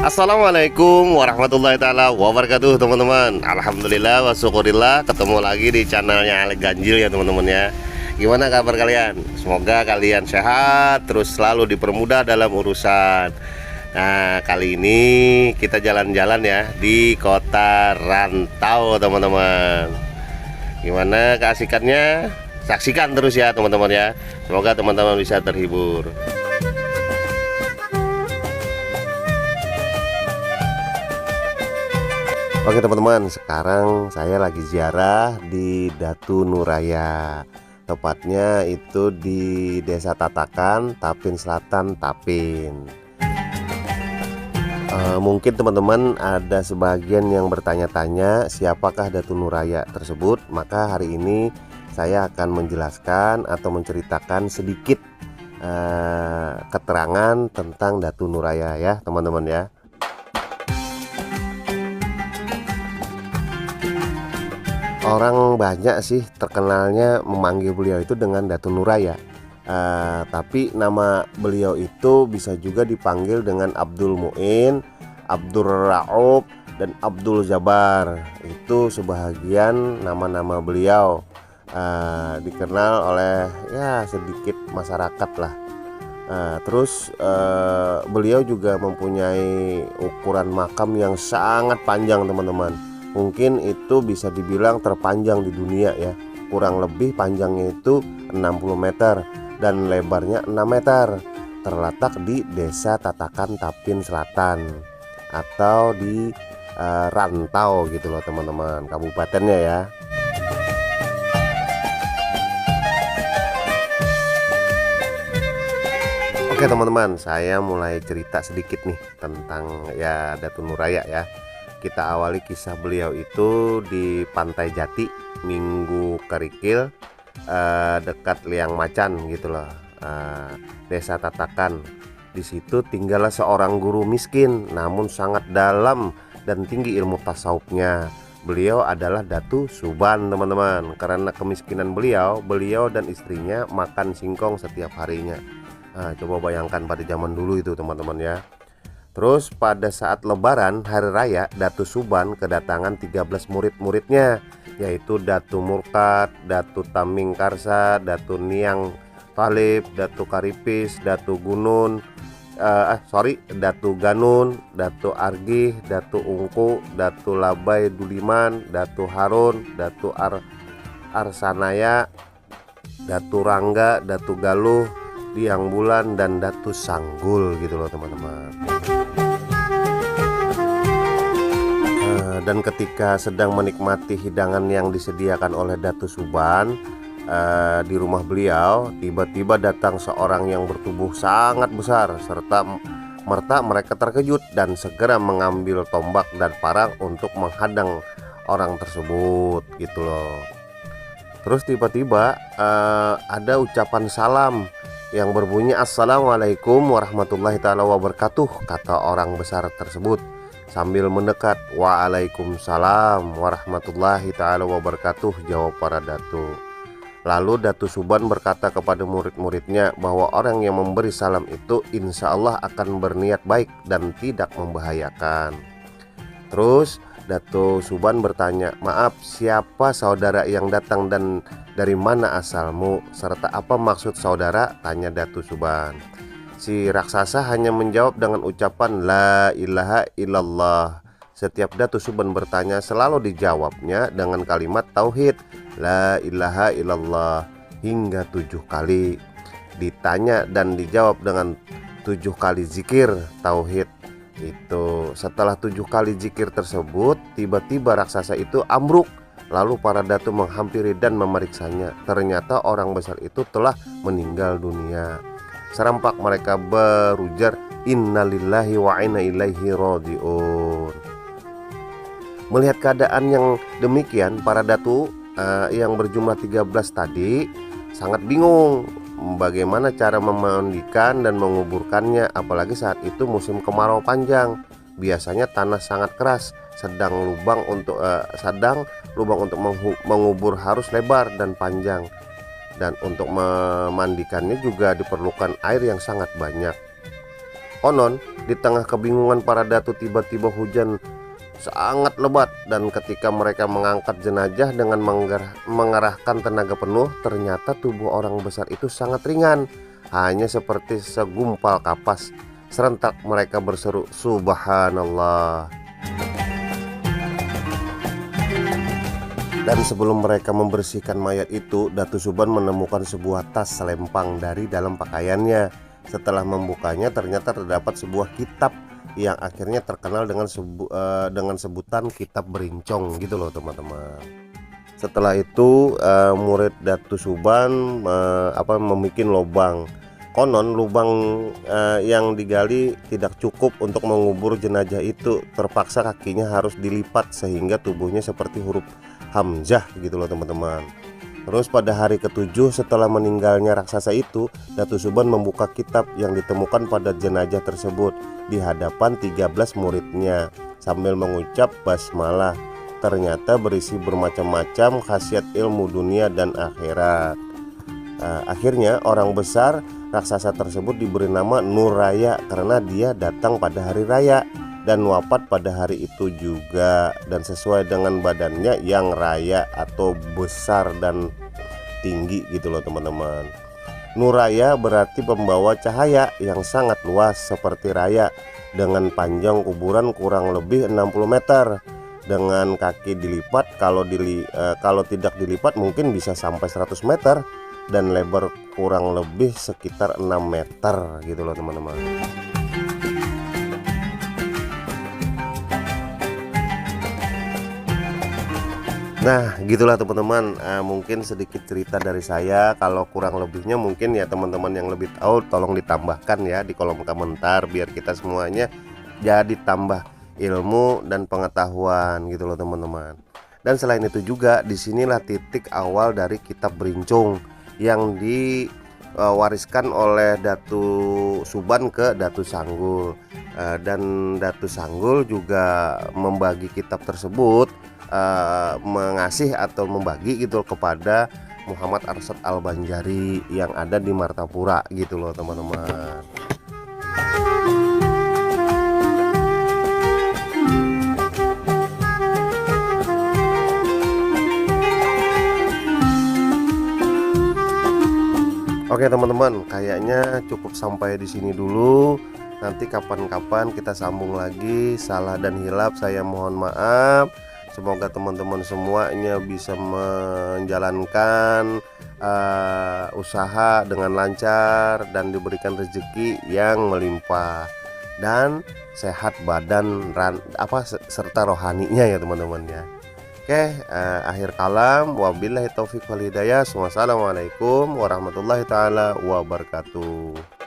Assalamualaikum warahmatullahi taala wabarakatuh, teman-teman. Alhamdulillah wa syukurillah, ketemu lagi di channelnya Alek Ganjil ya, teman-teman ya. Gimana kabar kalian? Semoga kalian sehat, terus selalu dipermudah dalam urusan. Nah, kali ini kita jalan-jalan ya di kota Rantau, teman-teman. Gimana keasikannya? Saksikan terus ya, teman-teman ya. Semoga teman-teman bisa terhibur. Oke teman-teman, sekarang saya lagi ziarah di Datu Nuraya. Tepatnya itu di Desa Tatakan, Tapin Selatan, Tapin. Mungkin teman-teman ada sebagian yang bertanya-tanya siapakah Datu Nuraya tersebut. Maka hari ini saya akan menjelaskan atau menceritakan sedikit keterangan tentang Datu Nuraya ya teman-teman ya. Orang banyak sih terkenalnya memanggil beliau itu dengan Datu Nuraya, tapi nama beliau itu bisa juga dipanggil dengan Abdul Muin, Abdul Raub, dan Abdul Jabar. Itu sebahagian nama-nama beliau, dikenal oleh ya sedikit masyarakat lah. Terus beliau juga mempunyai ukuran makam yang sangat panjang teman-teman. Mungkin itu bisa dibilang terpanjang di dunia ya. Kurang lebih panjangnya itu 60 meter dan lebarnya 6 meter. Terletak di Desa Tatakan, Tapin Selatan, atau di Rantau gitu loh teman-teman, kabupatennya ya. Oke teman-teman, saya mulai cerita sedikit nih tentang ya Datu Nuraya ya. Kita awali kisah beliau itu di Pantai Jati, Minggu Kerikil, dekat Liang Macan gitu loh, Desa Tatakan. Di situ tinggallah seorang guru miskin namun sangat dalam dan tinggi ilmu tasawufnya. Beliau adalah Datu Suban teman-teman. Karena kemiskinan beliau dan istrinya makan singkong setiap harinya. Coba bayangkan pada zaman dulu itu teman-teman ya. Terus pada saat lebaran hari raya, Datu Suban kedatangan 13 murid-muridnya, yaitu Datu Murkad, Datu Taming Karsa, Datu Niang Talib, Datu Karipis, Datu Gunun, Datu Ganun, Datu Argih, Datu Ungku, Datu Labai Duliman, Datu Harun, Datu Arsanaya, Datu Rangga, Datu Galuh, Liang Bulan, dan Datu Sanggul gitu loh teman-teman. Dan ketika sedang menikmati hidangan yang disediakan oleh Datu Suban di rumah beliau, tiba-tiba datang seorang yang bertubuh sangat besar, serta merta mereka terkejut dan segera mengambil tombak dan parang untuk menghadang orang tersebut gitu loh. Terus tiba-tiba ada ucapan salam yang berbunyi Assalamualaikum warahmatullahi taala wabarakatuh, kata orang besar tersebut sambil mendekat. Waalaikumsalam warahmatullahi taala wabarakatuh, jawab para datu. Lalu Datu Suban berkata kepada murid-muridnya bahwa orang yang memberi salam itu insya Allah akan berniat baik dan tidak membahayakan. Terus Datu Suban bertanya, maaf, siapa saudara yang datang dan dari mana asalmu serta apa maksud saudara, tanya Datu Suban. Si raksasa hanya menjawab dengan ucapan la ilaha illallah. Setiap Datu Suban bertanya selalu dijawabnya dengan kalimat tauhid, la ilaha illallah, hingga 7 kali. Ditanya dan dijawab dengan 7 kali zikir tauhid itu. Setelah 7 kali zikir tersebut, tiba-tiba raksasa itu ambruk. Lalu para datu menghampiri dan memeriksanya. Ternyata orang besar itu telah meninggal dunia. Serempak mereka berujar innalillahi wa inna ilaihi rajiun. Melihat keadaan yang demikian, para datu yang berjumlah 13 tadi sangat bingung bagaimana cara memandikan dan menguburkannya, apalagi saat itu musim kemarau panjang. Biasanya tanah sangat keras, sedang lubang untuk mengubur harus lebar dan panjang. Dan untuk memandikannya juga diperlukan air yang sangat banyak. Konon di tengah kebingungan para datu tiba-tiba hujan sangat lebat, dan ketika mereka mengangkat jenazah dengan mengerahkan tenaga penuh, ternyata tubuh orang besar itu sangat ringan, hanya seperti segumpal kapas. Serentak mereka berseru, "Subhanallah." Dan sebelum mereka membersihkan mayat itu, Datu Suban menemukan sebuah tas selempang dari dalam pakaiannya. Setelah membukanya, ternyata terdapat sebuah kitab yang akhirnya terkenal dengan sebutan kitab berincong gitu loh teman-teman. Setelah itu murid Datu Suban membuat lubang. Konon lubang yang digali tidak cukup untuk mengubur jenazah itu, terpaksa kakinya harus dilipat sehingga tubuhnya seperti huruf Hamzah gitu loh teman-teman. Terus pada hari ketujuh setelah meninggalnya raksasa itu, Datu Suban membuka kitab yang ditemukan pada jenazah tersebut di hadapan 13 muridnya sambil mengucap basmalah. Ternyata berisi bermacam-macam khasiat ilmu dunia dan akhirat. Akhirnya orang besar raksasa tersebut diberi nama Nuraya karena dia datang pada hari raya dan wafat pada hari itu juga, dan sesuai dengan badannya yang raya atau besar dan tinggi gitu loh teman-teman. Nuraya berarti pembawa cahaya yang sangat luas seperti raya, dengan panjang kuburan kurang lebih 60 meter. Dengan kaki dilipat, kalau tidak dilipat mungkin bisa sampai 100 meter, dan lebar kurang lebih sekitar 6 meter gitu loh teman-teman. Nah gitulah teman-teman, mungkin sedikit cerita dari saya. Kalau kurang lebihnya mungkin ya teman-teman yang lebih tahu tolong ditambahkan ya di kolom komentar, biar kita semuanya jadi tambah ilmu dan pengetahuan gitu loh teman-teman. Dan selain itu juga disinilah titik awal dari kitab berincong yang diwariskan oleh Datu Suban ke Datu Sanggul, dan Datu Sanggul juga membagi kitab tersebut, mengasih atau membagi gitu kepada Muhammad Arsyad Al-Banjari yang ada di Martapura gitu loh teman-teman. Oke teman-teman, kayaknya cukup sampai di sini dulu. Nanti kapan-kapan kita sambung lagi. Salah dan hilap saya mohon maaf. Semoga teman-teman semuanya bisa menjalankan usaha dengan lancar dan diberikan rezeki yang melimpah dan sehat badan serta rohaninya ya teman-teman ya. Oke, akhir kalam, wabillahi taufik wal hidayah. Wassalamualaikum warahmatullahi taala wabarakatuh.